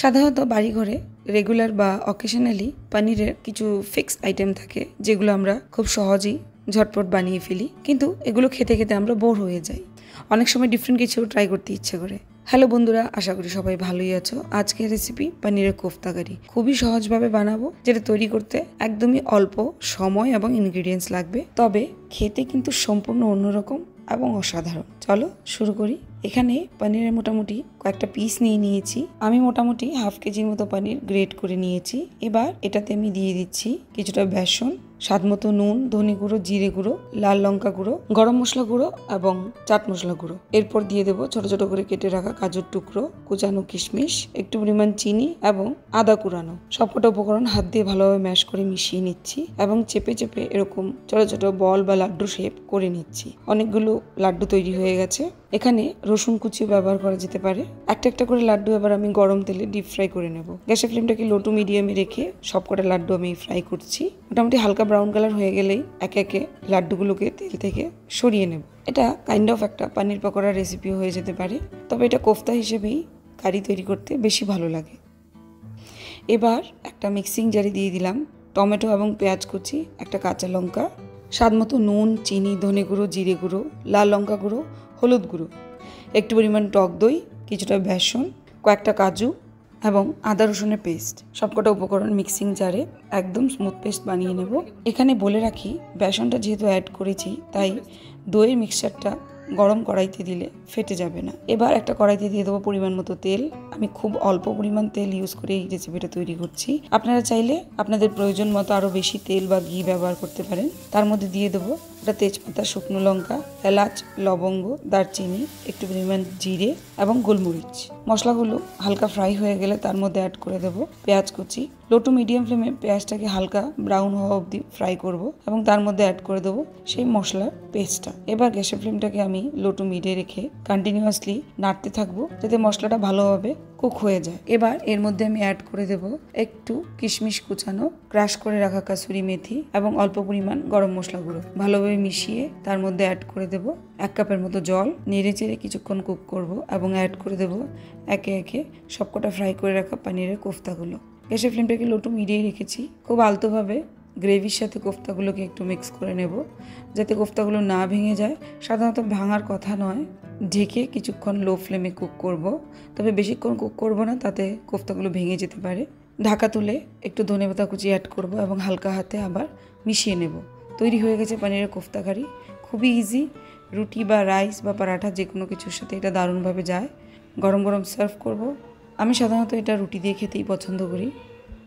সাধারণত বাড়িঘরে রেগুলার বা অকেশনালি পনিরের কিছু ফিক্সড আইটেম থাকে যেগুলো আমরা খুব সহজেই ঝটপট বানিয়ে ফেলি, কিন্তু এগুলো খেতে খেতে আমরা বোর হয়ে যাই। অনেক সময় ডিফারেন্ট কিছু ট্রাই করতে ইচ্ছে করে। হ্যালো বন্ধুরা, আশা করি সবাই ভালোই আছো। আজকের রেসিপি পনিরের কোফতা কারি। খুবই সহজভাবে বানাবো, যেটা তৈরি করতে একদমই অল্প সময় এবং ইনগ্রিডিয়েন্টস লাগবে, তবে খেতে কিন্তু সম্পূর্ণ অন্যরকম এবং অসাধারণ। চলো শুরু করি। এখানে পনিরের মোটামুটি কয়েকটা পিস নিয়ে নিয়েছি। আমি মোটামুটি হাফ কেজির মতো পনির গ্রেট করে নিয়েছি। এবার এটাতে আমি দিয়ে দিচ্ছি কিছুটা বেসন, স্বাদ মতো নুন, ধনে গুঁড়ো, জিরে গুঁড়ো, লাল লঙ্কা গুঁড়ো, গরম মশলা গুঁড়ো এবং চাট মশলা গুঁড়ো। এরপর দিয়ে দেবো ছোট ছোট করে কেটে রাখা কাজুর টুকরো, কুচানো কিশমিশ, একটু পরিমাণ চিনি এবং আদা কুড়ানো। সবকটা উপকরণ হাত দিয়ে ভালোভাবে ম্যাশ করে মিশিয়ে নিচ্ছি এবং চেপে চেপে এরকম ছোট ছোট বল বা লাড্ডু শেপ করে নিচ্ছি। অনেকগুলো লাড্ডু তৈরি হয়ে গেছে। এখানে রসুন কুচিও ব্যবহার করা যেতে পারে। একটা একটা করে লাড্ডু এবার আমি গরম তেলে ডিপ ফ্রাই করে নেব। গ্যাসের ফ্লেমটাকে লো টু মিডিয়ামে রেখে সবকটা লাড্ডু আমি ফ্রাই করছি। মোটামুটি হালকা ব্রাউন কালার হয়ে গেলেই একে একে লাড্ডুগুলোকে তেল থেকে সরিয়ে নেব। এটা কাইন্ড অফ একটা পানির পকোড়ার রেসিপিও হয়ে যেতে পারে, তবে এটা কোফতা হিসেবেই কারি তৈরি করতে বেশি ভালো লাগে। এবার একটা মিক্সিং জারে দিয়ে দিলাম টমেটো এবং পেঁয়াজ কুচি, একটা কাঁচা লঙ্কা, স্বাদ মতো নুন, চিনি, ধনে গুঁড়ো, জিরে গুঁড়ো, লাল লঙ্কা গুঁড়ো, হলুদ গুঁড়ো, একটু পরিমাণ টক দই, কিছুটা বেসন, কয়েকটা কাজু এবং আদা রসুনের পেস্ট। সবকটা উপকরণ মিক্সিং জারে একদম স্মুথ পেস্ট বানিয়ে নেব। এখানে বলে রাখি, বেসনটা যেহেতু অ্যাড করেছি তাই দইয়ের মিক্সচারটা গরম কড়াইতে দিলে ফেটে যাবে না। এবার একটা কড়াইতে দিয়ে দেবো পরিমাণ মতো তেল। আমি খুব অল্প পরিমাণ তেল ইউজ করে এই রেসিপিটা তৈরি করছি। আপনারা চাইলে আপনাদের প্রয়োজন মতো আরও বেশি তেল বা ঘি ব্যবহার করতে পারেন। তার মধ্যে দিয়ে দেবো একটা তেজপাতা, শুকনো লঙ্কা, এলাচ, লবঙ্গ, দারচিনি, একটু পরিমাণ জিরে এবং গোলমরিচ। মশলাগুলো হালকা ফ্রাই হয়ে গেলে তার মধ্যে অ্যাড করে দেবো পেঁয়াজ কুচি। লো টু মিডিয়াম ফ্লেমে পেঁয়াজটাকে হালকা ব্রাউন হওয়া অবধি ফ্রাই করব এবং তার মধ্যে অ্যাড করে দেবো সেই মশলার পেস্টটা। এবার গ্যাসের ফ্লেমটাকে আমি লো টু মিডিয়ে রেখে কন্টিনিউয়াসলি নাড়তে থাকবো যাতে মশলাটা ভালোভাবে কুক হয়ে যায়। এবার এর মধ্যে আমি অ্যাড করে দেব একটু কিশমিশ কুচানো, ক্রাশ করে রাখা কাসুরি মেথি এবং অল্প পরিমাণ গরম মশলা গুঁড়ো। ভালোভাবে মিশিয়ে তার মধ্যে অ্যাড করে দেব 1 কাপের মতো জল। নেড়ে চেড়ে কিছুক্ষণ কুক করব এবং অ্যাড করে দেব একে একে সবকটা ফ্রাই করে রাখা পনিরের কোফতাগুলো। গ্যাসের ফ্লেমটাকে লো টু মিডিয়ে রেখেছি। খুব আলতোভাবে গ্রেভির সাথে কোফতাগুলোকে একটু মিক্স করে নেব যাতে কোফতাগুলো না ভেঙে যায়। সাধারণত ভাঙার কথা নয়। ঢেকে কিছুক্ষণ লো ফ্লেমে কুক করব, তবে বেশিক্ষণ কুক করব না, তাতে কোফতাগুলো ভেঙে যেতে পারে। ঢাকা তুলে একটু ধনেপাতা কুচি অ্যাড করব এবং হালকা হাতে আবার মিশিয়ে নেব। তৈরি হয়ে গেছে পনিরের কোফতা কারি। খুবই ইজি। রুটি বা রাইস বা পরাঠা যে কোনো কিছুর সাথে এটা দারুণভাবে যায়। গরম গরম সার্ভ করব। আমি সাধারণত এটা রুটি দিয়ে খেতেই পছন্দ করি।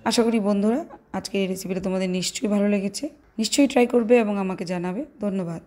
আশা করি বন্ধুরা আজকের এই রেসিপিটা তোমাদের নিশ্চয়ই ভালো লেগেছে। নিশ্চয়ই ট্রাই করবে এবং আমাকে জানাবে। ধন্যবাদ।